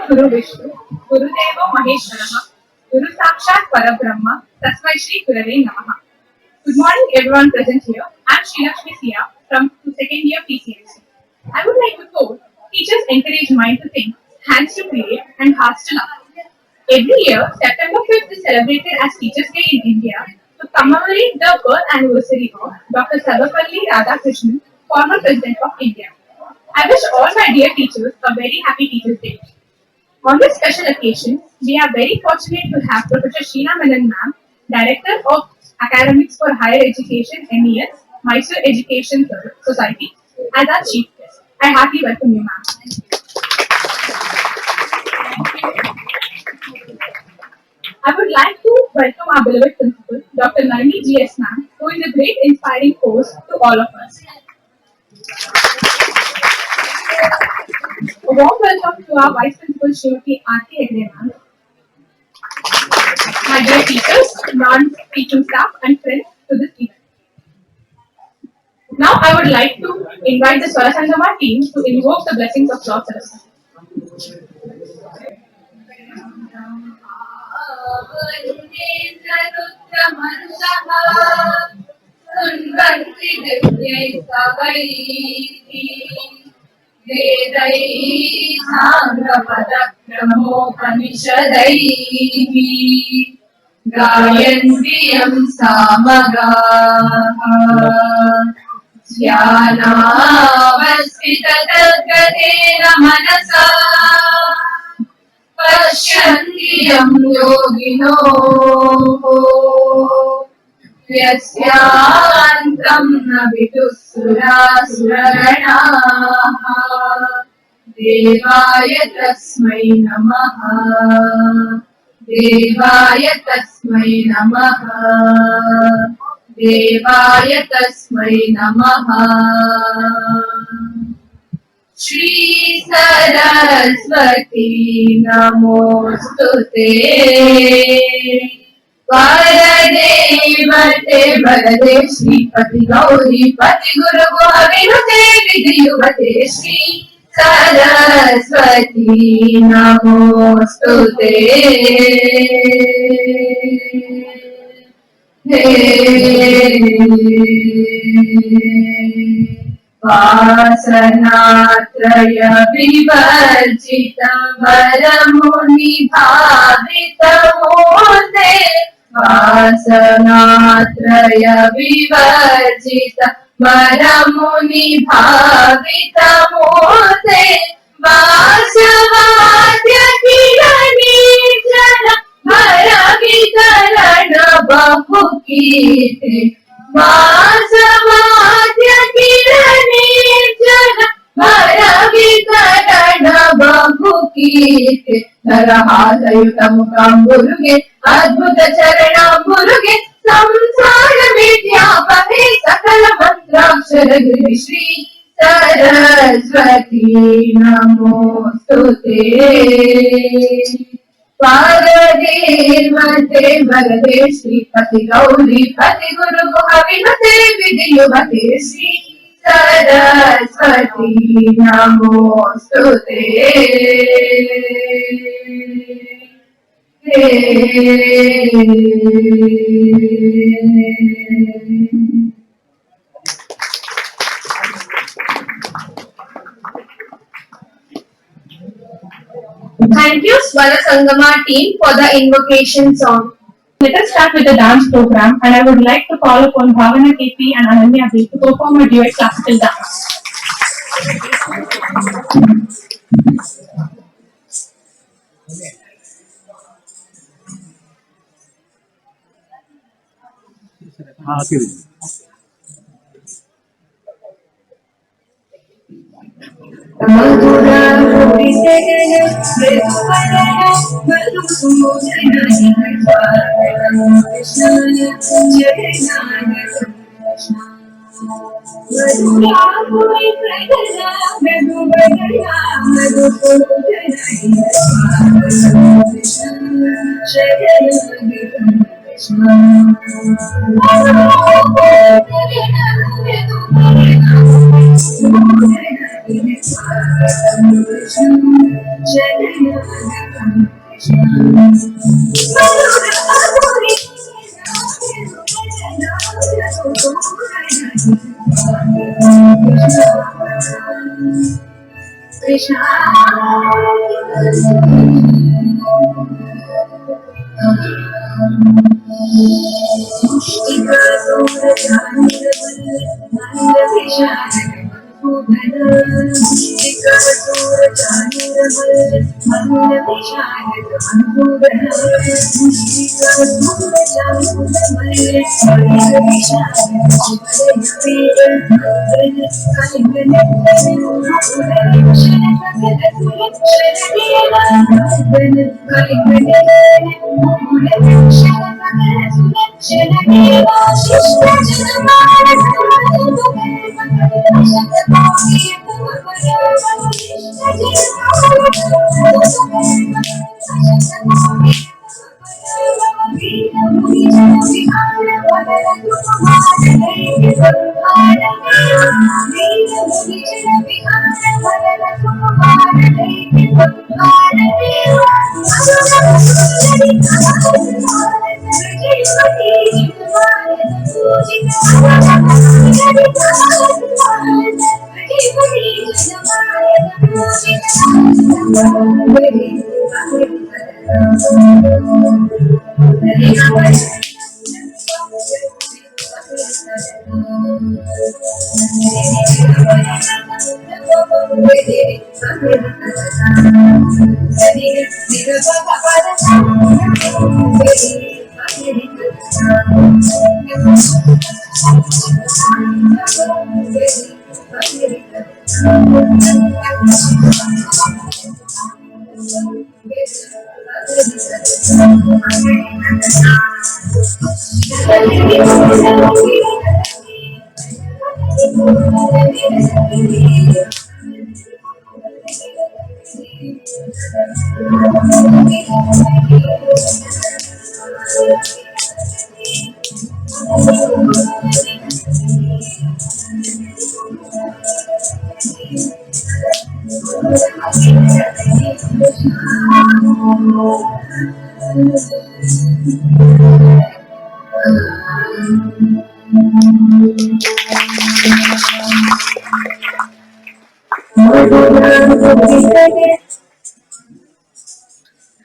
Guru Vishnu, Guru Deva Maheshwaraha, Guru Sakshat Parabrahma, Tasmai Shri Gurave Namaha. Good morning, everyone present here. I'm Srilakshmi Sia from second year PCMC. I would like to quote: Teachers encourage mind to think, hands to create, and hearts to love. Every year, September 5th is celebrated as Teachers' Day in India to commemorate the birth anniversary of Dr. Sarvapalli Radhakrishnan, former President of India. I wish all my dear teachers a very happy Teachers' Day. On this special occasion, we are very fortunate to have Professor Sheena Menon Ma'am, Director of Academics for Higher Education, MES, Mysore Education Society, as our Chief Guest. I heartily welcome you, ma'am. I would like to welcome our beloved principal, Dr. Nalini G.S. Ma'am, who is a great inspiring force to all of us. A warm welcome to our Vice Principal, Srimati Aarti Hegde Ma'am. My dear teachers, non-teaching staff, and friends to this event. Now I would like to invite the Swarasangama team to invoke the blessings of Lord Saraswati. गायन्ति यं सामगाः ध्यानावस्थिततद्गतेन मनसा पश्यन्ति यं योगिनो यस्यान्तं न विदुः सुरासुरगणाः देवाय तस्मै नमः देवाय तस्मै नमः देवाय तस्मै नमः श्री सरस्वती नमोस्तुते वरदे वरदे श्रीपति गौरी पति गुरु गोविनुते विधियुवते श्री सरस्वती नमोस्तुते वासनात्रय विवर्जित वरमुनि भावित मूर्ते वासनात्रय विवर्जित वरमुनि भावित मूर्ते वासवाद्य किरणीर्जन भर वितरण बहुकीर्ते वासवाद्य किरणीर्जन भर वितरण बहुकीर्ते नरहासयुतमुखाम्बुरुगे अद्भुत चरणाम्बुरुगे संसार विद्यापहे सकल मंत्राक्षर गिरि श्री सरस्वती नमोस्तुते पार्वतीर्मध्ये वरदे श्रीपति गौरी पति गुरु गोविनुते विधियुवते श्री सरस्वती नमोस्तुते Thank you, Swarasangama team, for the invocation song. Let us start with the dance program, and I would like to call upon Bhavana KP and Ananya B to perform a duet classical dance. Krishna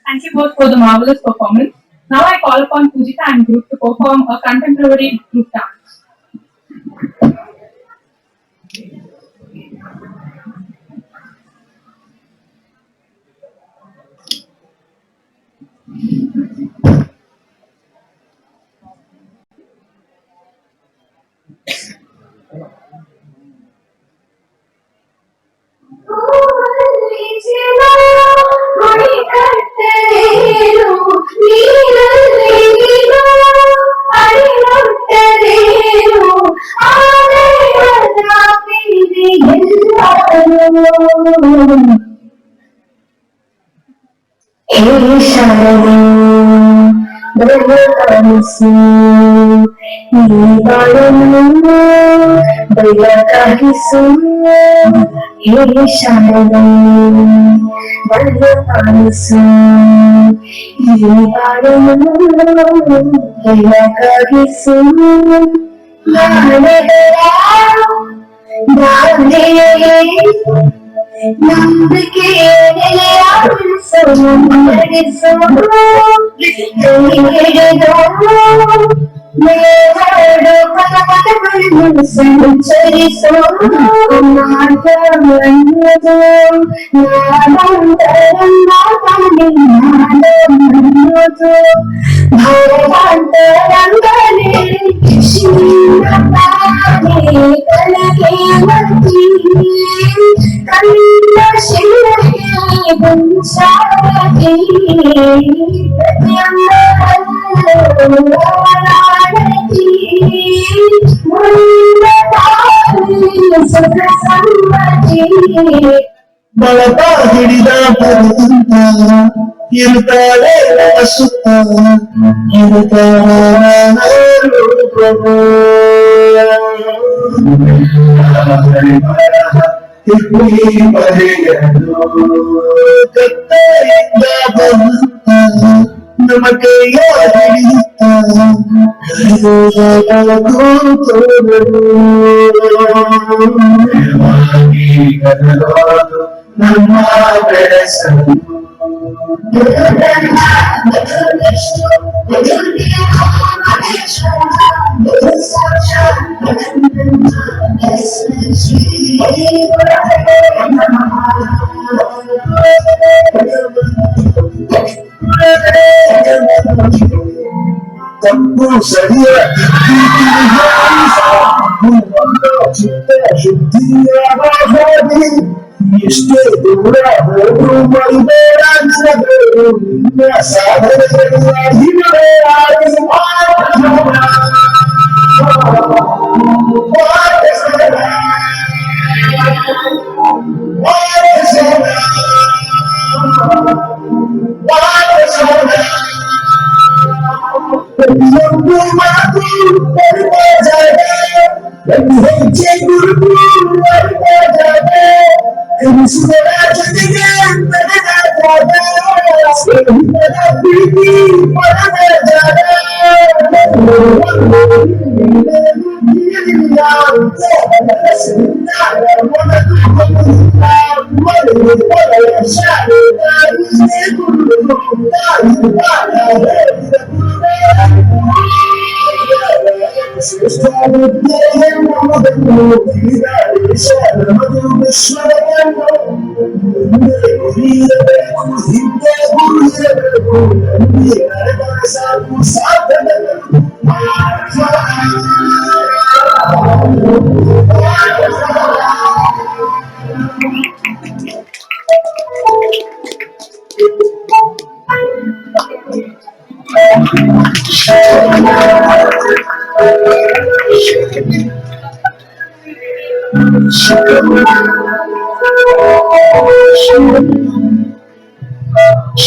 Thank you both for the marvelous performance. Now I call upon Pujita and group to perform a contemporary group dance. ನಮಗೆ ನಮ್ಮ ಬೆಳೆಸಲು ತಪ್ಪು ಸರಿಯ ಶುದ್ಧಿಯ ಎಷ್ಟೇ ದೂರ ಹೋದ್ರು ಮರಿಬೇಡ ನಿನಗಳು ನಿನ್ನ ಸಾಧನೆಗಳ ಹಿರಿಮೆ ಆಗಿ ಪ್ರತಿಯೊಂದು ಮಾತು ಬರುವ ಜಾಗ ಒಂದು ಹೆಜ್ಜೆ ಗುರುತು ಬರುವ ಜಾಗ ಕನಸುಗಳ ಜೊತೆಗೆ ನಡೆದ ಜಾಗ ಸ್ನೇಹಿತರ ಪ್ರೀತಿ ಪಡೆದ ಜಾಗ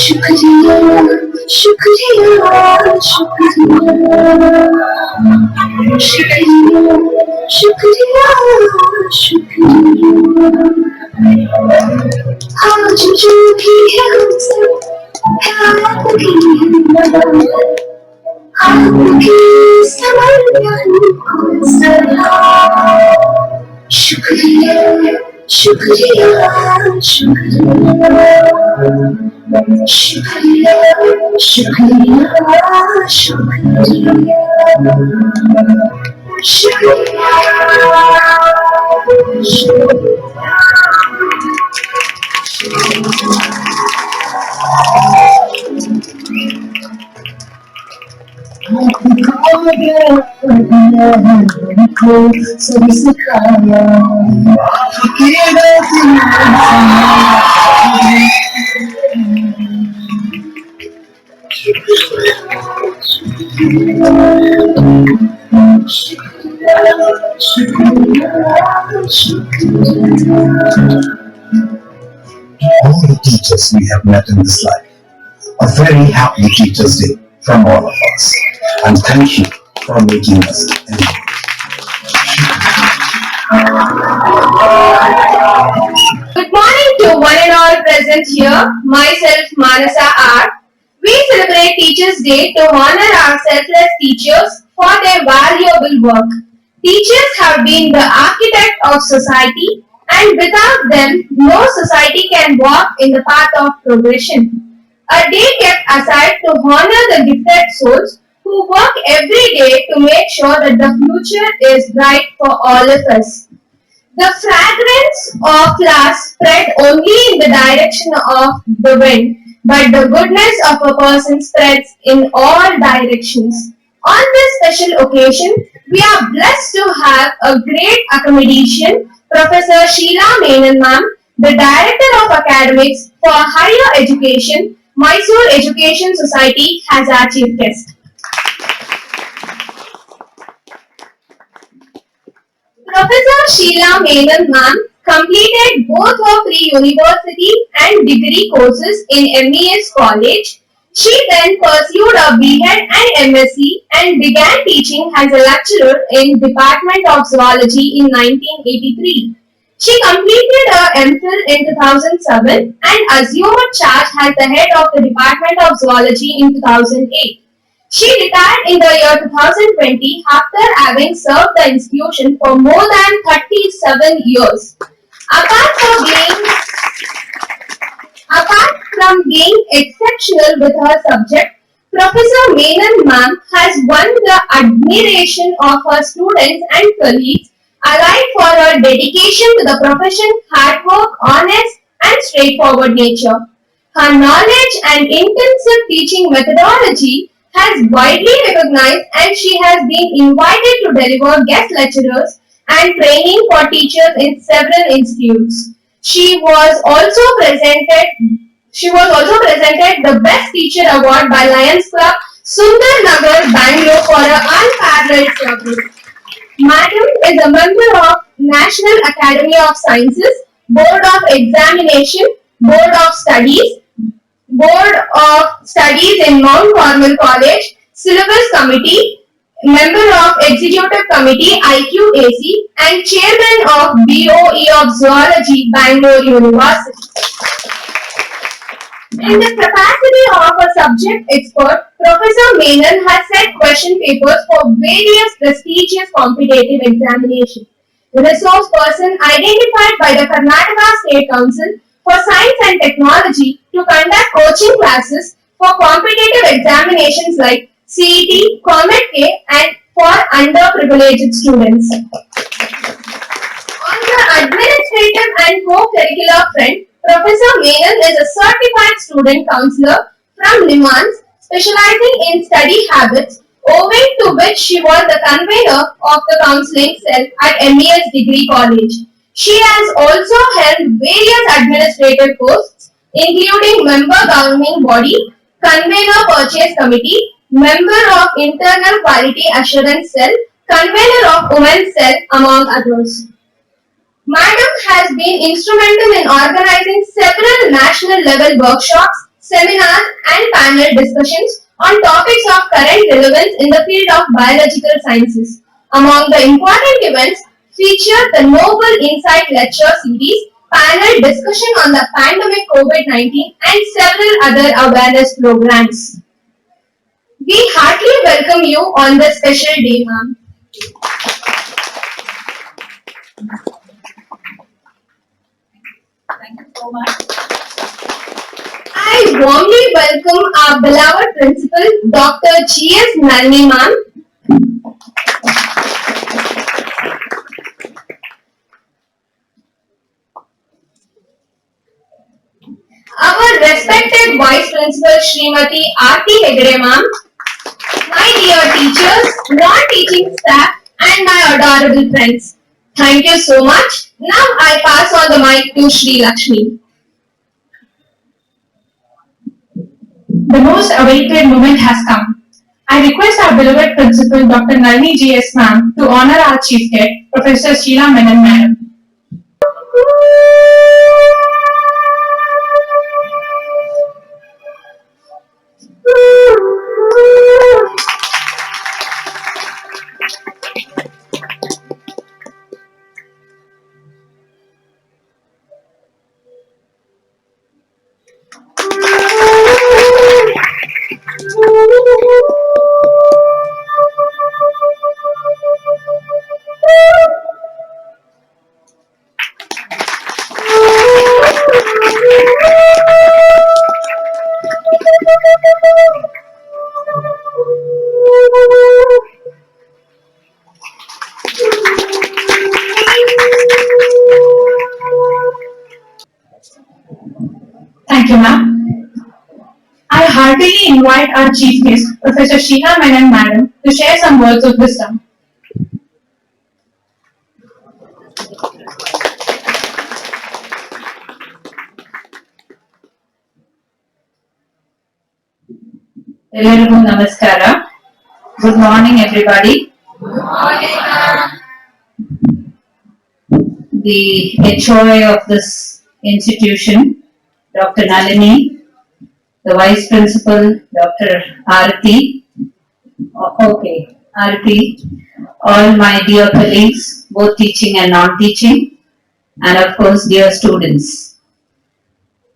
शुक्रिया शुक्रिया शुक्रिया शुक्रिया शुक्रिया आज जो भी है हमसे आपकी आपकी समर्पण को सलाम शुक्रिया शुक्रिया शुक्रिया शुक्रिया शुक्रिया सभी सिखाया All the teachers we have met in this life. A very happy Teachers' Day from all of us. And thank you for making us enjoy. Good morning to one and all present here. Myself, Manasa R. We celebrate Teachers' Day to honor our selfless teachers for their valuable work. Teachers have been the architect of society, and without them, no society can walk in the path of progression. A day kept aside to honor the gifted souls who work every day to make sure that the future is bright for all of us. The fragrance of flowers spread only in the direction of the wind, but the goodness of a person spreads in all directions. On this special occasion, we are blessed to have a great accommodation, Professor Sheila Menon Ma'am, the Director of Academics for Higher Education, Mysore Education Society, as our chief guest. Professor Sheila Menon Ma'am completed both her pre-university and degree courses in MES College. She then pursued a B.Ed and MSc and began teaching as a lecturer in Department of Zoology in 1983. She completed her MPhil in 2007 and assumed charge as the head of the Department of Zoology in 2008. She retired in the year 2020 after having served the institution for more than 37 years. Apart from being Apart from being exceptional with her subject, Professor Menon ma'am has won the admiration of her students and colleagues alike for her dedication to the profession, hard work, honest and straightforward nature. Her knowledge and intensive teaching methodology has widely recognized and she has been invited to deliver guest lectures and training for teachers in several institutes. She was also presented the Best Teacher Award by Lions Club Sundar Nagar, Bangalore for her unparalleled service. Madam is a member of National Academy of Sciences, Board of Examination, Board of Studies in Mount Carmel College, Syllabus Committee, member of Executive Committee IQAC and Chairman of BOE of Zoology, Bangalore University. In the capacity of a subject expert, Professor Menon has set question papers for various prestigious competitive examinations. The resource person identified by the Karnataka State Council for Science and Technology to conduct coaching classes for competitive examinations like CET, COMET-K and for underprivileged students. On the administrative and co-curricular front, Professor Menon is a certified student counselor from Limans, specializing in study habits, owing to which she was the convener of the counseling cell at MES Degree College. She has also held various administrative posts, including member governing body, convener purchase committee, member of internal quality assurance cell, convener of women's cell, among others. Madam has been instrumental in organizing several national level workshops, seminars and panel discussions on topics of current relevance in the field of biological sciences. Among the important events feature the Noble Insight Lecture Series, panel discussion on the pandemic COVID-19 and several other awareness programs. We heartily welcome you on this special day, ma'am. Thank you so much. I warmly welcome our beloved principal, Dr. G.S. Nalini ma'am. Our respected Vice Principal, Srimati Aarti Hegde ma'am. My dear teachers, non-teaching staff and my adorable friends. Thank you so much. Now I pass on the mic to Sri Lakshmi. The most awaited moment has come. I request our beloved principal, Dr. Nalini G.S. ma'am, to honor our chief guest, Professor Sheila Menon madam. Thank you, ma'am. I heartily invite our chief guest, Professor Sheila Menon madam, to share some words of wisdom. ಎಲ್ಲರಿಗೂ ನಮಸ್ಕಾರ. Good morning, everybody. The HOA of this institution, Dr. Nalini, the Vice Principal, Dr. Aarti, Aarti, all my dear colleagues, both teaching and non-teaching, and of course, dear students.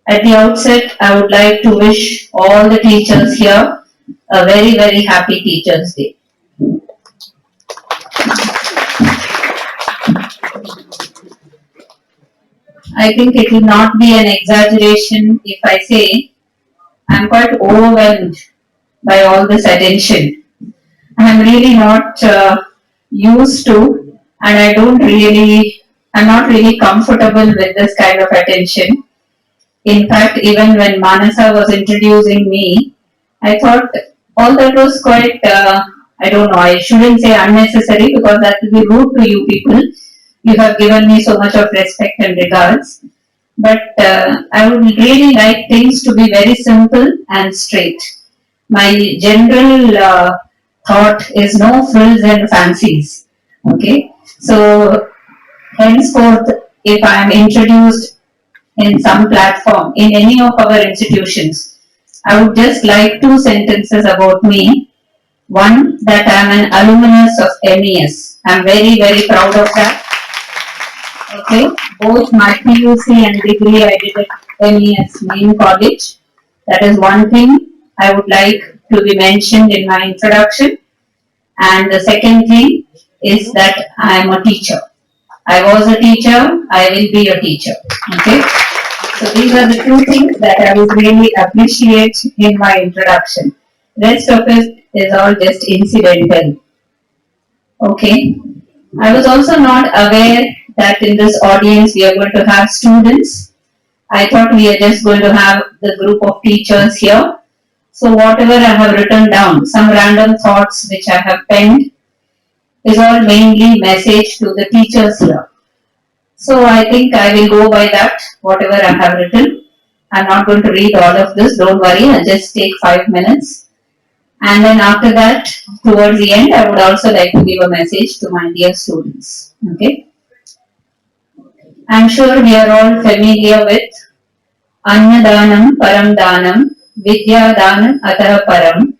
At the outset, I would like to wish all the teachers here a very, very happy Teachers' Day. I think it will not be an exaggeration if I say I'm quite overwhelmed by all this attention. I'm really not used to, and I'm not really comfortable with this kind of attention. In fact, even when Manasa was introducing me, I thought all that was quite, I don't know, I shouldn't say unnecessary because that will be rude to you people. You have given me so much of respect and regards. But I would really like things to be very simple and straight. My general thought is no frills and fancies. Okay, so henceforth, if I am introduced in some platform in any of our institutions, I would just like 2 sentences about me. One, that I am an alumnus of MES. I am very, very proud of that. Okay, both my PUC and degree I did at MES Main College. That is one thing I would like to be mentioned in my introduction. And the second thing is that I am a teacher. I was a teacher, I will be a teacher. Okay. So these are the 2 things that I would really appreciate in my introduction. Rest of it is all just incidental. Okay. I was also not aware that in this audience we are going to have students. I thought we are just going to have the group of teachers here. So whatever I have written down, some random thoughts which I have penned, is all mainly message to the teachers here. So I think I will go by that, whatever I have written. I'm not going to read all of this, don't worry, I'll just take 5 minutes. And then after that, towards the end, I would also like to give a message to my dear students. Okay. I'm sure we are all familiar with Annadanam Param Danam Vidya Danam Atara Param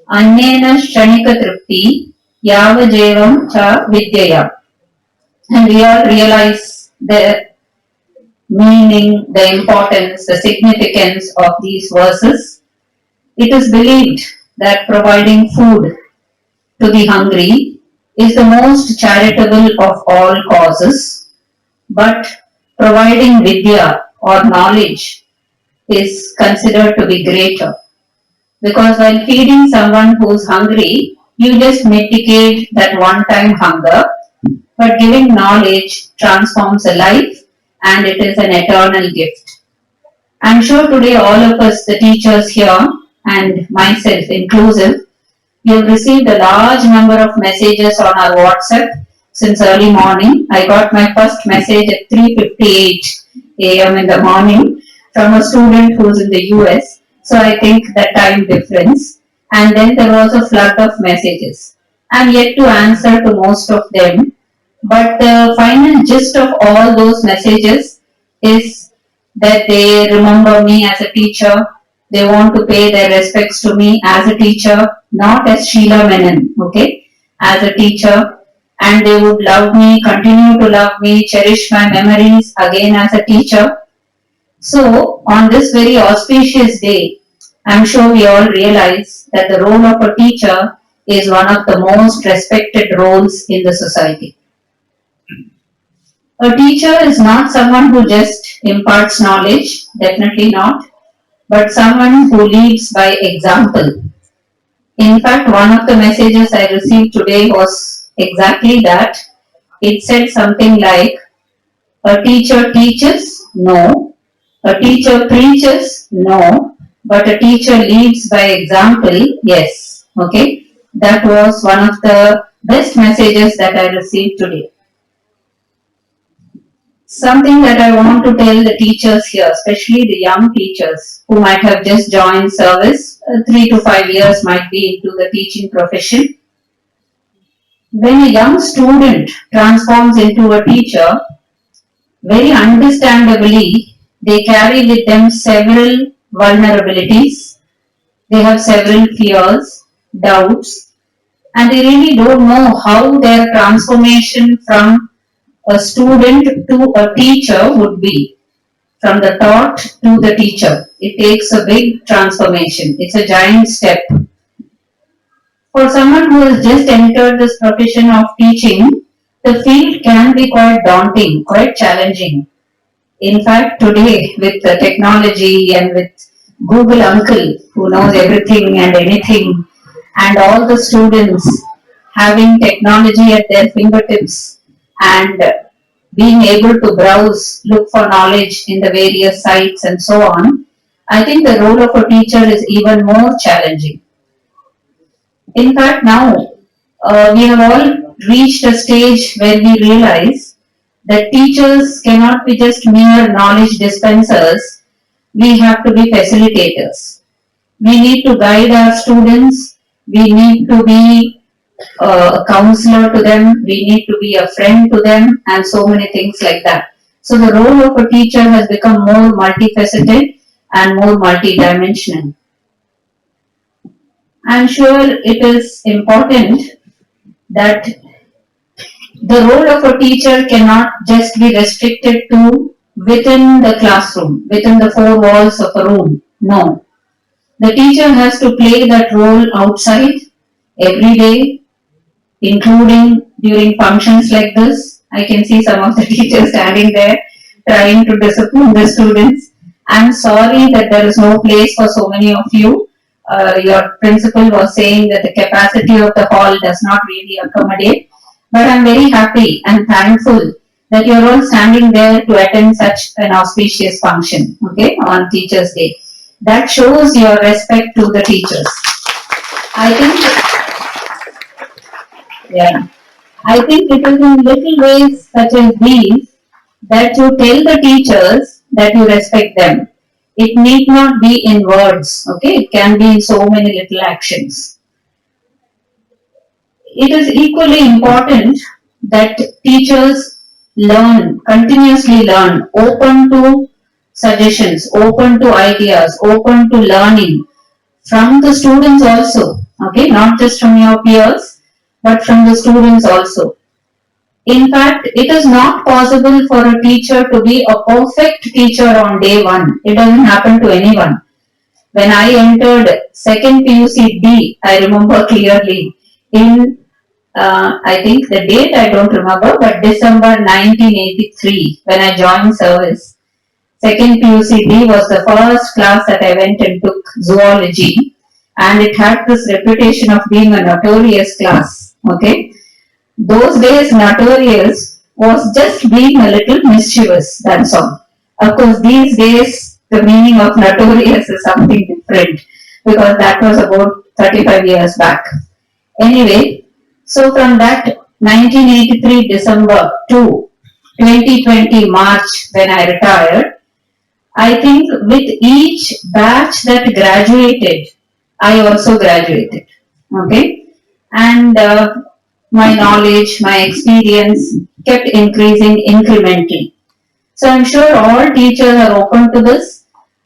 Annena Shanika Tripti Yavajevam Cha Vidyaya. And we all realize the meaning, the importance, the significance of these verses. It is believed that providing food to the hungry is the most charitable of all causes, but providing vidya or knowledge is considered to be greater. Because while feeding someone who is hungry, you just mitigate that one-time hunger, but giving knowledge transforms a life and it is an eternal gift. I'm sure today all of us, the teachers here and myself inclusive, you have received a large number of messages on our WhatsApp since early morning. I got my first message at 3:58 a.m. in the morning from a student who is in the US. So I think that time difference. And then there was a flood of messages. I'm yet to answer to most of them. But the final gist of all those messages is that they remember me as a teacher. They want to pay their respects to me as a teacher, not as Sheila Menon, okay, as a teacher. And they would love me, continue to love me, cherish my memories again as a teacher. So, on this very auspicious day, I'm sure we all realize that the role of a teacher is one of the most respected roles in the society. A teacher is not someone who just imparts knowledge, definitely not, but someone who leads by example. In fact, one of the messages I received today was exactly that. It said something like, a teacher teaches? No. A teacher preaches? No. But a teacher leads by example? Yes. Okay. That was one of the best messages that I received today. Something that I want to tell the teachers here, especially the young teachers who might have just joined service, 3 to 5 years might be into the teaching profession. When a young student transforms into a teacher, very understandably, they carry with them several vulnerabilities. They have several fears, doubts, and they really don't know how their transformation from a student to a teacher would be, from the taught to the teacher. It takes a big transformation. It's a giant step. For someone who has just entered this profession of teaching, the field can be quite daunting, quite challenging. In fact, today with the technology and with Google Uncle who knows everything and anything, and all the students having technology at their fingertips and being able to browse, look for knowledge in the various sites and so on, I think the role of a teacher is even more challenging. In fact, now we have all reached a stage where we realize that teachers cannot be just mere knowledge dispensers. We have to be facilitators. We need to guide our students. We need to be a counselor to them. We need to be a friend to them, and so many things like that. So the role of a teacher has become more multifaceted and more multidimensional. I'm sure it is important that the role of a teacher cannot just be restricted to within the classroom, within the four walls of a room. No. The teacher has to play that role outside every day, including during functions like this. I can see some of the teachers standing there trying to discipline the students. I'm sorry that there is no place for so many of you. Your principal was saying that the capacity of the hall does not really accommodate. But I'm very happy and thankful that you're all standing there to attend such an auspicious function, okay, on Teachers' Day. That shows your respect to the teachers. I think it is in little ways such as these that you tell the teachers that you respect them. It need not be in words, okay? It can be in so many little actions. It is equally important that teachers learn, continuously learn, open to suggestions, open to ideas, open to learning from the students also, okay? Not just from your peers, but from the students also. In fact, it is not possible for a teacher to be a perfect teacher on day one. It doesn't happen to anyone. When I entered second PUC D, I remember clearly in, I think the date I don't remember, but December 1983, when I joined service. Second PUC D was the first class that I went and took zoology, and it had this reputation of being a notorious class, okay? Those days, notorious was just being a little mischievous, that's all. Of course, these days, the meaning of notorious is something different, because that was about 35 years back. Anyway, so from that 1983 December to 2020 March when I retired, I think with each batch that graduated, I also graduated, okay? And my knowledge, my experience kept increasing incrementally. So I'm sure all teachers are open to this,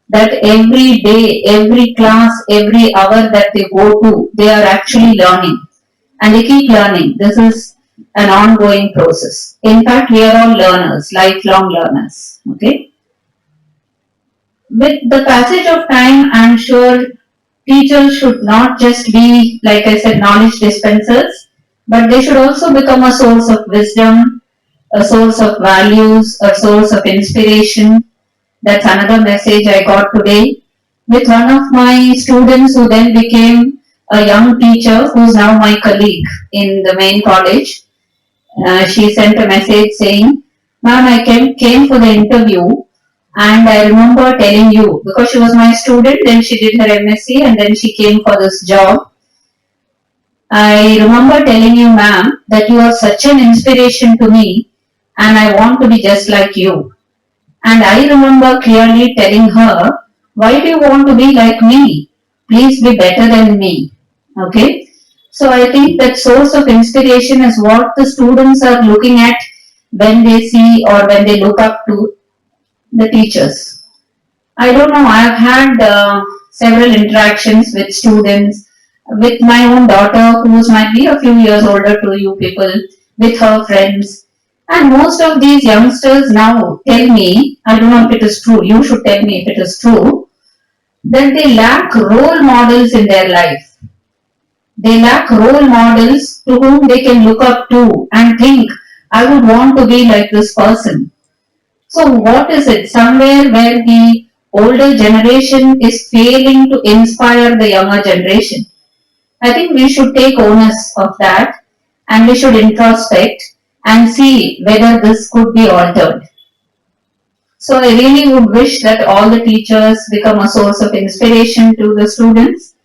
that every day, every class, every hour that they go to, they are actually learning. And they keep learning. This is an ongoing process. In fact, we are all learners, lifelong learners, okay? With the passage of time, I'm sure teachers should not just be, like I said, knowledge dispensers, but they should also become a source of wisdom, a source of values, a source of inspiration. That's another message I got today with one of my students who then became a young teacher who's now my colleague in the main college. She sent a message saying, "Ma'am, I came for the interview and I remember telling you," because she was my student, then she did her MSc and then she came for this job. "I remember telling you, ma'am, that you are such an inspiration to me and I want to be just like you." And I remember clearly telling her, "Why do you want to be like me? Please be better than me." Okay? So I think that source of inspiration is what the students are looking at when they see or when they look up to the teachers. I don't know, I've had several interactions with students, with my own daughter who might be a few years older to you people, with her friends. And most of these youngsters now tell me, I don't know if it is true, you should tell me if it is true, that they lack role models in their life. They lack role models to whom they can look up to and think, I would want to be like this person. So what is it? Somewhere where the older generation is failing to inspire the younger generation. I think we should take onus of that and we should introspect and see whether this could be altered. So I really would wish that all the teachers become a source of inspiration to the students.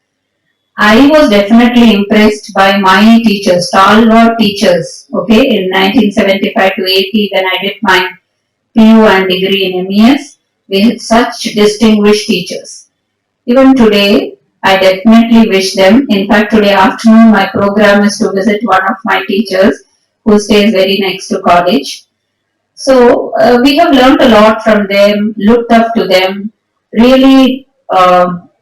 I was definitely impressed by my teachers, stalwart teachers, okay, in 1975 to 80 when I did my PU and degree in MES. We had such distinguished teachers. Even today, I definitely wish them. In fact, today afternoon, my program is to visit one of my teachers who stays very next to college. So, we have learned a lot from them, looked up to them, really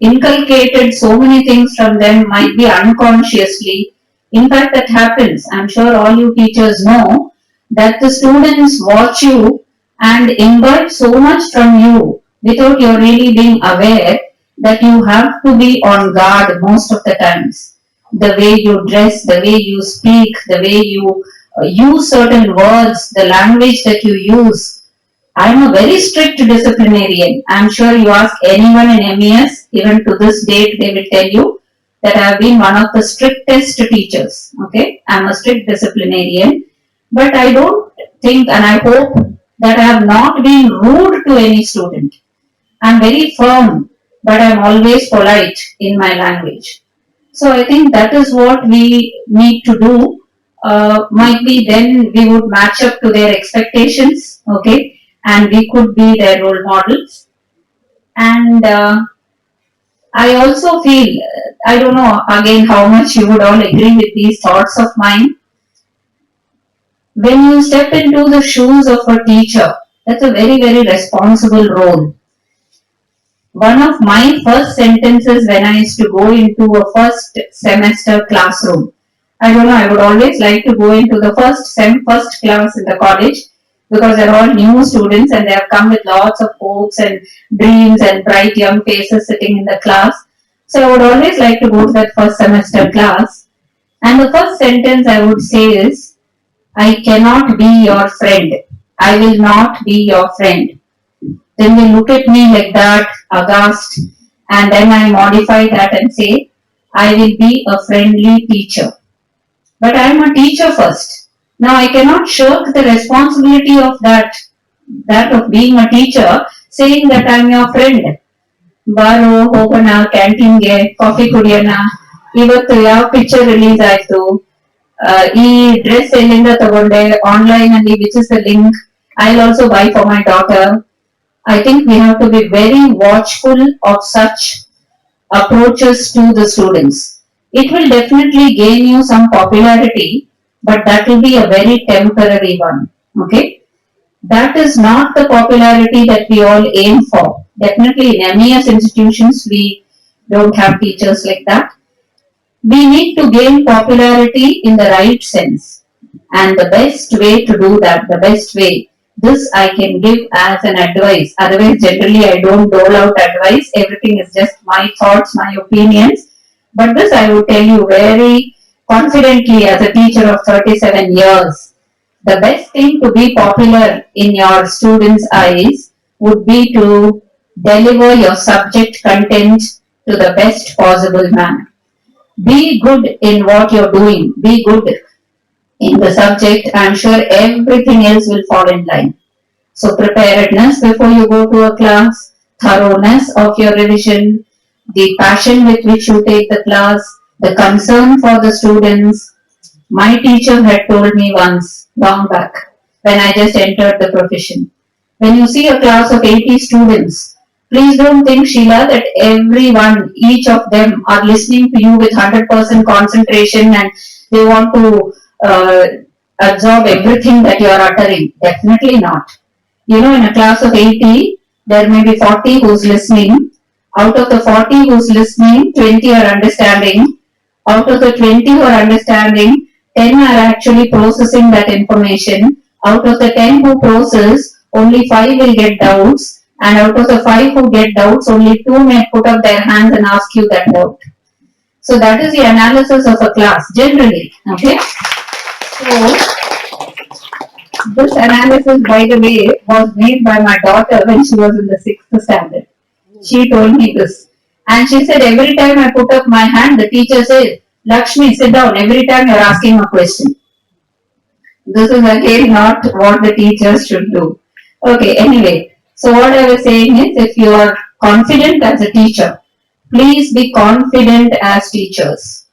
inculcated so many things from them, might be unconsciously. In fact, that happens. I'm sure all you teachers know that the students watch you and imbibe so much from you without you really being aware that you have to be on guard most of the times. The way you dress, the way you speak, the way you use certain words, the language that you use. I'm a very strict disciplinarian. I'm sure you ask anyone in MES, even to this date, they will tell you that I've been one of the strictest teachers. Okay, I'm a strict disciplinarian, but I don't think and I hope that I have not been rude to any student. I'm very firm, but I'm always polite in my language. So I think that is what we need to do. Might be then we would match up to their expectations, okay, and we could be their role models. And I also feel, I don't know again how much you would all agree with these thoughts of mine. When you step into the shoes of a teacher, that's a very, very responsible role. One of my first sentences when I used to go into a first semester classroom, I don't know, I would always like to go into the first class in the college because they're all new students and they have come with lots of hopes and dreams and bright young faces sitting in the class. So I would always like to go to that first semester class. And the first sentence I would say is, I cannot be your friend. I will not be your friend. Then they look at me like that, aghast, and then I modify that and say, I will be a friendly teacher. But I am a teacher first. Now I cannot shirk the responsibility of that of being a teacher, saying that I am your friend. ಬಾರೋ ಹೋಗೋಣ ಕ್ಯಾಂಟೀನ್ಗೆ coffee ಕುಡಿಯೋಣ ಇವತ್ತು ಯಾವ picture release ಆಯ್ತು ಈ dress ಎಲ್ಲಿಂದ ತಗೊಂಡೆ ಆನ್ಲೈನ್ ಅಲ್ಲಿ which is the link I will also by for my daughter I think we have to be very watchful of such approaches to the students. It will definitely gain you some popularity, but that will be a very temporary one. Okay? That is not the popularity that we all aim for. Definitely in MES institutions, we don't have teachers like that. We need to gain popularity in the right sense. And the best way to do that, the best way, this I can give as an advice. Otherwise, generally I don't dole out advice. Everything is just my thoughts, my opinions. But this I would tell you very confidently as a teacher of 37 years. The best thing to be popular in your students' eyes would be to deliver your subject content to the best possible manner. Be good in what you're doing. Be good in the subject. I'm sure everything else will fall in line. So preparedness before you go to a class, thoroughness of your revision, the passion with which you take the class, the concern for the students. My teacher had told me once, long back, when I just entered the profession, when you see a class of 80 students, please don't think, Sheila, that everyone, each of them are listening to you with 100% concentration and they want to absorb everything that you are uttering. Definitely not. You know, in a class of 80, there may be 40 who's listening. Out of the 40 who's listening, 20 are understanding. Out of the 20 who are understanding, 10 are actually processing that information. Out of the 10 who process, only 5 will get doubts, and out of the 5 who get doubts, only 2 may put up their hands and ask you that doubt. So that is the analysis of a class generally. Okay. So this analysis, by the way, was made by my daughter when she was in the 6th standard. She told me this. And she said, every time I put up my hand, the teacher said, Lakshmi, sit down. Every time you're asking a question. This is again not what the teachers should do. Okay, anyway. So what I was saying is, if you are confident as a teacher, please be confident as teachers.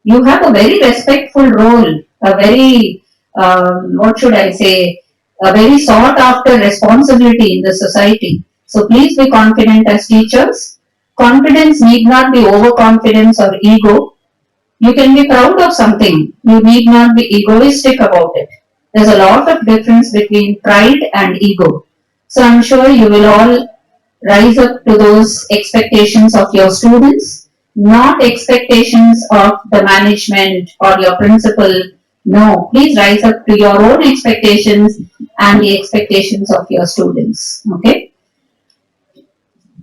You have a very respectful role, a very, what should I say, a very sought after responsibility in the society. So please be confident as teachers. Confidence need not be overconfidence or ego. You can be proud of something. You need not be egoistic about it. There's a lot of difference between pride and ego. So I'm sure you will all rise up to those expectations of your students, not expectations of the management or your principal. No, please rise up to your own expectations and the expectations of your students. Okay.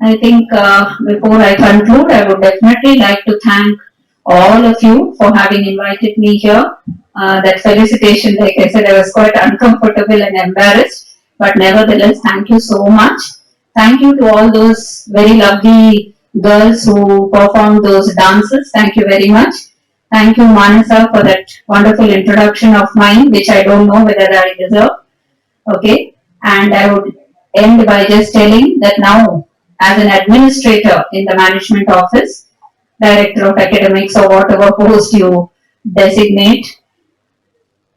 I think before I conclude, I would definitely like to thank all of you for having invited me here. That felicitation, like I said, I was quite uncomfortable and embarrassed, but nevertheless, thank you so much. Thank you to all those very lovely girls who performed those dances. Thank you very much. Thank you, Manasa, for that wonderful introduction of mine, which I don't know whether I deserve. Okay, and I would end by just telling that now, as an administrator in the management office, director of academics or whatever post you designate,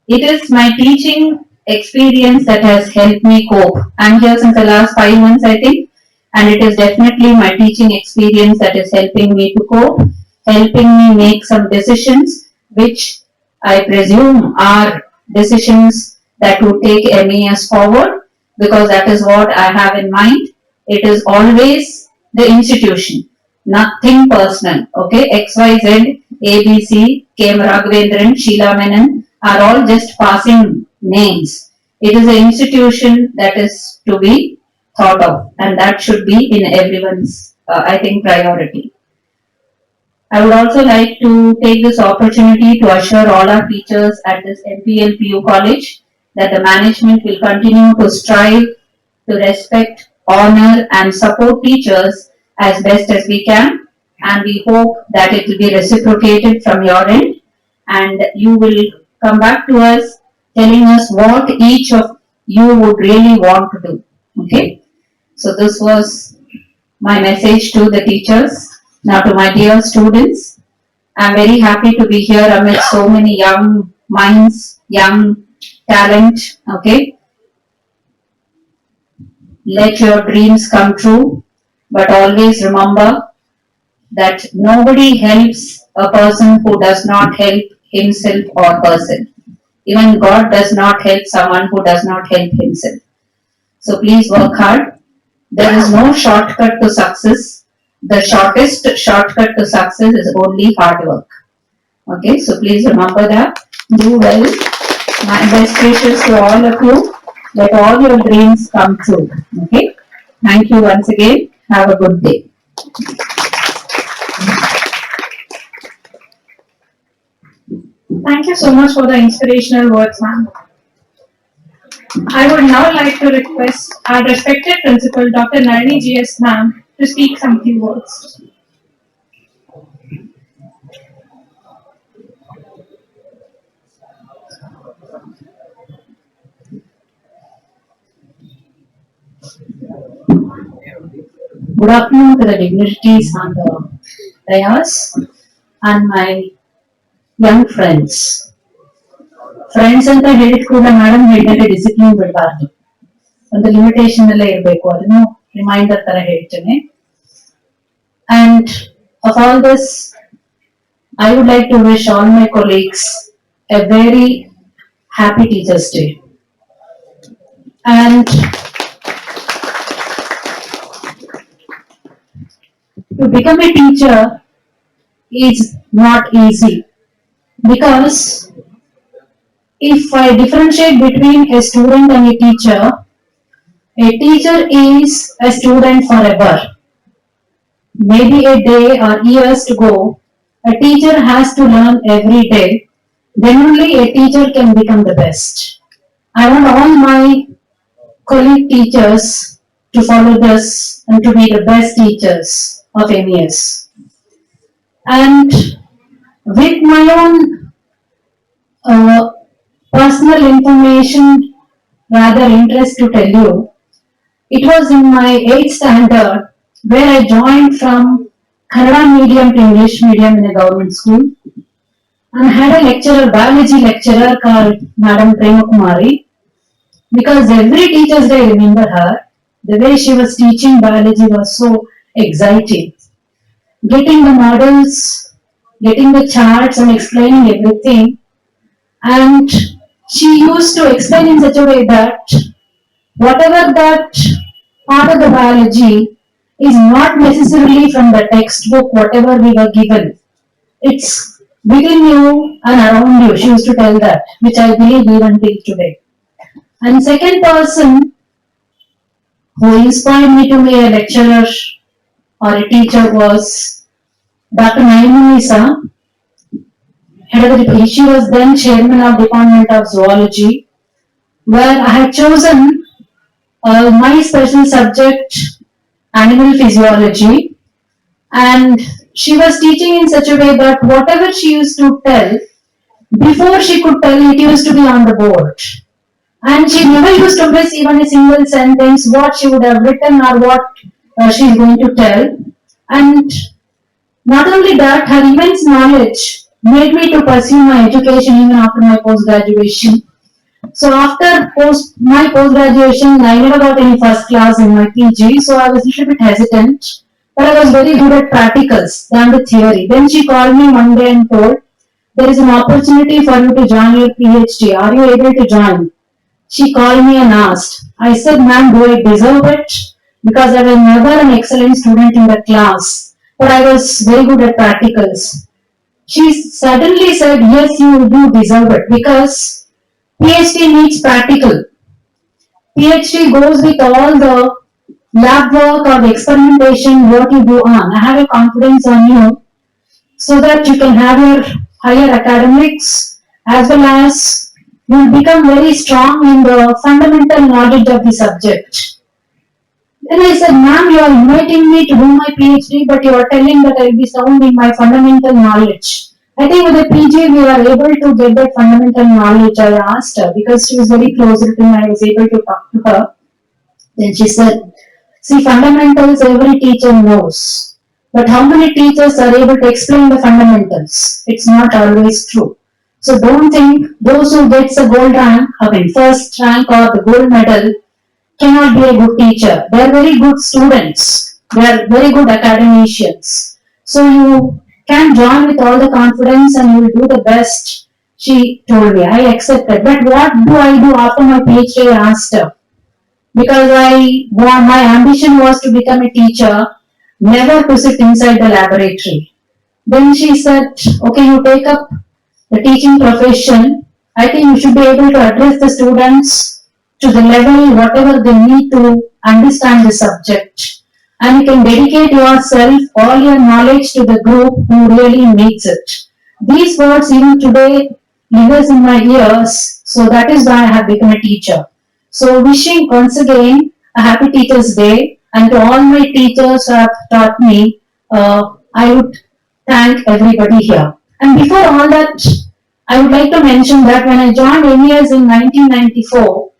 it is my teaching experience that has helped me cope. I'm here since the last 5 months, I think, and it is definitely my teaching experience that is helping me to cope, helping me make some decisions which I presume are decisions that would take MES forward, because that is what I have in mind. It is always the institution, nothing personal. Okay, XYZ, ABC, K. Raghavendran, Sheila Menon are all just passing names. It is an institution that is to be thought of, and that should be in everyone's, I think, priority. I would also like to take this opportunity to assure all our teachers at this MPL PU college that the management will continue to strive to respect, honor and support teachers as best as we can, and we hope that it will be reciprocated from your end and you will come back to us telling us what each of you would really want to do. Okay, so this was my message to the teachers. Now to my dear students, I'm very happy to be here amidst so many young minds, young talent. Okay, let your dreams come true, but always remember that nobody helps a person who does not help himself or herself. Even God does not help someone who does not help himself. So please work hard. There is no shortcut to success. The shortest shortcut to success is only hard work. Okay, so please remember that. Do well. My best wishes to all of you. Let all your dreams come true. Okay, thank you once again. Have a good day. Thank you so much for the inspirational words, ma'am. I would now like to request our respected principal, Dr. Nalini G.S. ma'am, to speak some few words. Good afternoon to the dignitaries on the dais and my young friends. Friends ಅಂತ ಹೇಳಿದ ಕೂಡ madam ಹೇಳಿದ್ರೆ discipline ಬಿಡಬಾರ್ದು, ಒಂದು limitation ಎಲ್ಲ ಇರಬೇಕು, ಅದನ್ನು reminder ತರ ಹೇಳ್ತೇನೆ. And of all this, I would like to wish all my colleagues a very happy Teachers' Day. And to become a teacher is not easy, because if I differentiate between a student and a teacher is a student forever. Maybe a day or years to go, a teacher has to learn every day. Then only a teacher can become the best. I want all my colleague teachers to follow this and to be the best teachers of MES. And with my own uh, personal information, rather interest to tell you, it was in my 8th standard where I joined from Kannada medium to English medium in a government school. And I had a lecturer, biology lecturer called Madam Prema Kumari, because every teacher's day I remember her. The way she was teaching biology was so exciting. Getting the models, getting the charts and explaining everything. And she used to explain in such a way that whatever that part of the biology is not necessarily from the textbook, whatever we were given. It's within you and around you. She used to tell that, which I believe even till today. And second person who inspired me to be a lecturer or a teacher was Dr. Naimunisa. She was then chairman of Department of Zoology, where I had chosen my special subject, animal physiology, and she was teaching in such a way that whatever she used to tell, before she could tell it used to be on the board. And she never used to miss even a single sentence, what she would have written or what she is going to tell. And not only that, her immense knowledge made me to pursue my education even after my post-graduation. So after my post-graduation, I never got any first class in my PG, so I was a little bit hesitant. But I was very good at practicals than the theory. Then she called me one day and told, there is an opportunity for you to join your PhD. Are you able to join? She called me and asked. I said, ma'am, do I deserve it? Because I was never an excellent student in the class, but I was very good at practicals. She suddenly said, yes, you do deserve it because PhD needs practical. PhD goes with all the lab work or the experimentation, what you do on. I have a confidence on you so that you can have your higher academics as well as you will become very strong in the fundamental knowledge of the subject. Then I said, ma'am, you are inviting me to do my PhD, but you are telling that I will be sound in my fundamental knowledge. I think with the PG we are able to get that fundamental knowledge. I asked her because she was very close to me. I was able to talk to her. Then she said, see, fundamentals every teacher knows. But how many teachers are able to explain the fundamentals? It's not always true. So don't think those who gets a gold rank, first rank or the gold medal cannot be a good teacher. They are very good students. They are very good academicians. So you can join with all the confidence and you will do the best. She told me. I accepted. But what do I do after my PhD? I asked her. Because my ambition was to become a teacher, never to sit inside the laboratory. Then she said, okay, you take up the teaching profession. I think you should be able to address the students to the level whatever they need to understand the subject. And you can dedicate yourself, all your knowledge to the group who really needs it. These words even today lingers in my ears, so that is why I have become a teacher. So wishing once again a happy Teachers' Day, and to all my teachers who have taught me, I would thank everybody here. And before all that, I would like to mention that when I joined MES in 1994,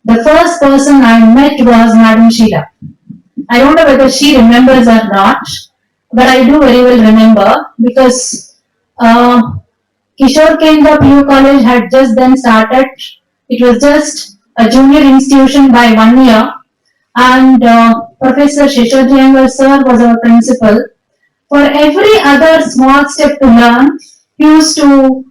the first person I met was Madam Sheila. I don't know whether she remembers or not, but I do very well remember because Kishore Kendra PU College had just then started. It was just a junior institution by 1 year, and Professor Shishir Jiyangar sir was our principal. For every other small step to learn, he used to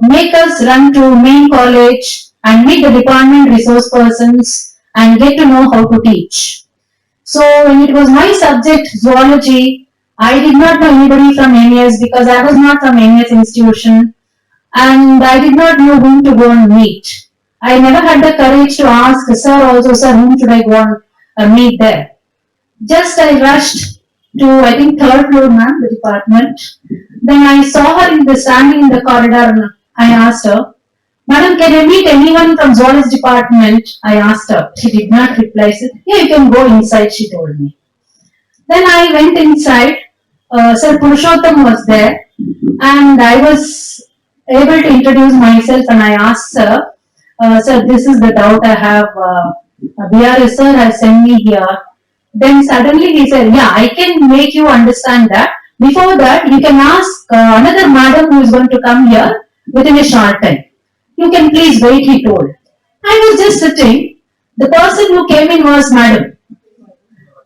make us run to main college and meet the department resource persons and get to know how to teach. So when it was my subject, zoology, I did not know anybody from MES because I was not from MES institution. and I did not know whom to go and meet. I never had the courage to ask sir also, sir, whom should I go and meet there. Just I rushed to, I think, third floor, ma'am, the department. Then I saw her standing in the corridor and I asked her, Madam, can I meet anyone from zoology department? I asked her. She did not reply. She said, yeah, you can go inside, she told me. Then I went inside. Sir Purushottam was there and I was able to introduce myself and I asked sir, sir, this is the doubt I have. BRS sir has sent me here. Then suddenly he said, yeah, I can make you understand that. Before that, you can ask another madam who is going to come here within a short time. You can please wait, he told. I was just sitting. The person who came in was madam.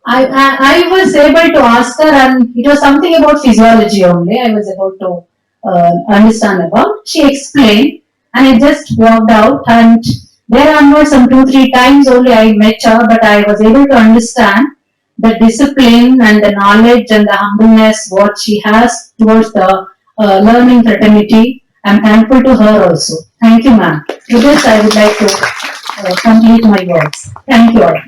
I was able to ask her, and it was something about physiology only. I was able to understand about. She explained, and I just walked out. And there onwards, some 2-3 times only I met her, but I was able to understand the discipline and the knowledge and the humbleness what she has towards the learning fraternity. I'm thankful to her also. Thank you, ma'am. With this, I would like to complete my words. Thank you all.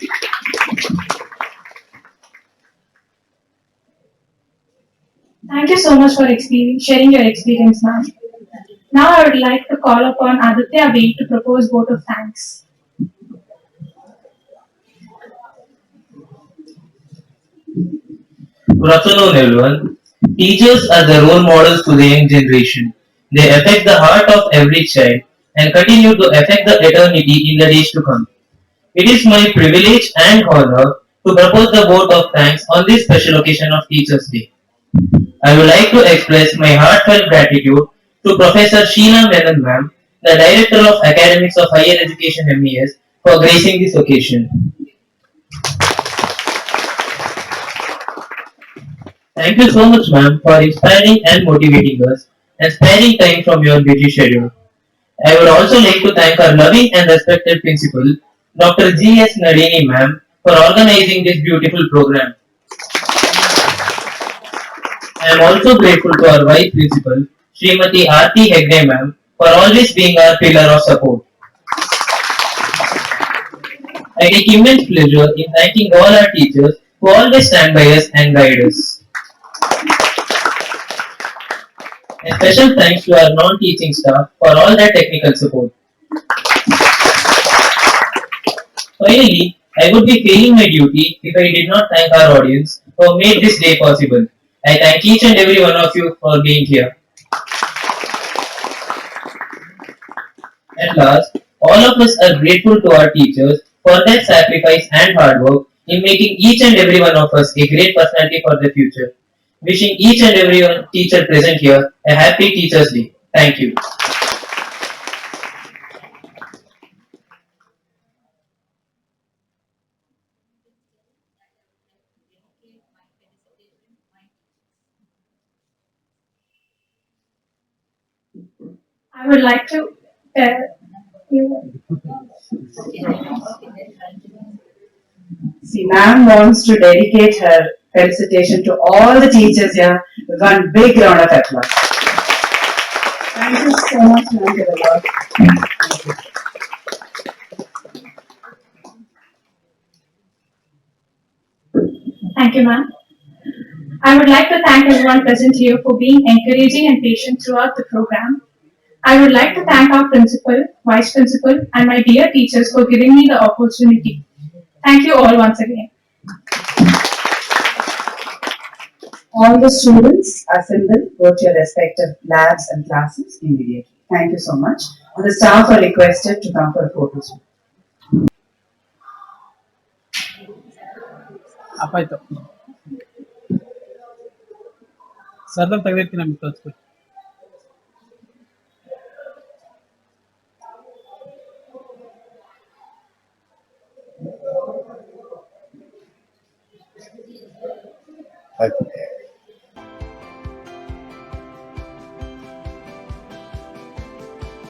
Thank you so much for sharing your experience, ma'am. Now I would like to call upon Aditya V to propose vote of thanks. Good afternoon, everyone. Teachers are the role models to the young generation. They affect the heart of every child and continue to affect the eternity in the days to come. It is my privilege and honor to propose the vote of thanks on this special occasion of Teachers' Day. I would like to express my heartfelt gratitude to Professor Sheena Menon Ma'am, the Director of Academics of Higher Education MES, for gracing this occasion. Thank you so much, ma'am, for inspiring and motivating us and sparing time from your busy schedule. I would also like to thank our loving and respected principal, Dr. G.S. Nadini, ma'am, for organizing this beautiful program. I am also grateful to our vice principal, Srimati Aarti Hegde, ma'am, for always being our pillar of support. I take immense pleasure in thanking all our teachers who always stand by us and guide us. A special thanks to our non-teaching staff for all their technical support. Finally, I would be failing my duty if I did not thank our audience who made this day possible. I thank each and every one of you for being here. At last, all of us are grateful to our teachers for their sacrifice and hard work in making each and every one of us a great personality for the future. Wishing each and every one teacher present here a happy Teachers' Day. Thank you. I would like to tell you. See, ma'am wants to dedicate her felicitation to all the teachers here with one big round of applause. Thank you so much, ma'am, for the work. Thank you, ma'am. I would like to thank everyone present here for being encouraging and patient throughout the program. I would like to thank our principal, vice principal, and my dear teachers for giving me the opportunity. Thank you all once again. All the students assemble, go to your respective labs and classes immediately. Thank you so much. And the staff are requested to come for photos. ಅಪ್ಪಾಯ್ತು ಸರ್ದಲ್ಲಿ ತೆಗೆದಿರ್ತೀನಿ ನಮ್ಗೆ ತೋರಿಸ್ಬೇಕು Hi.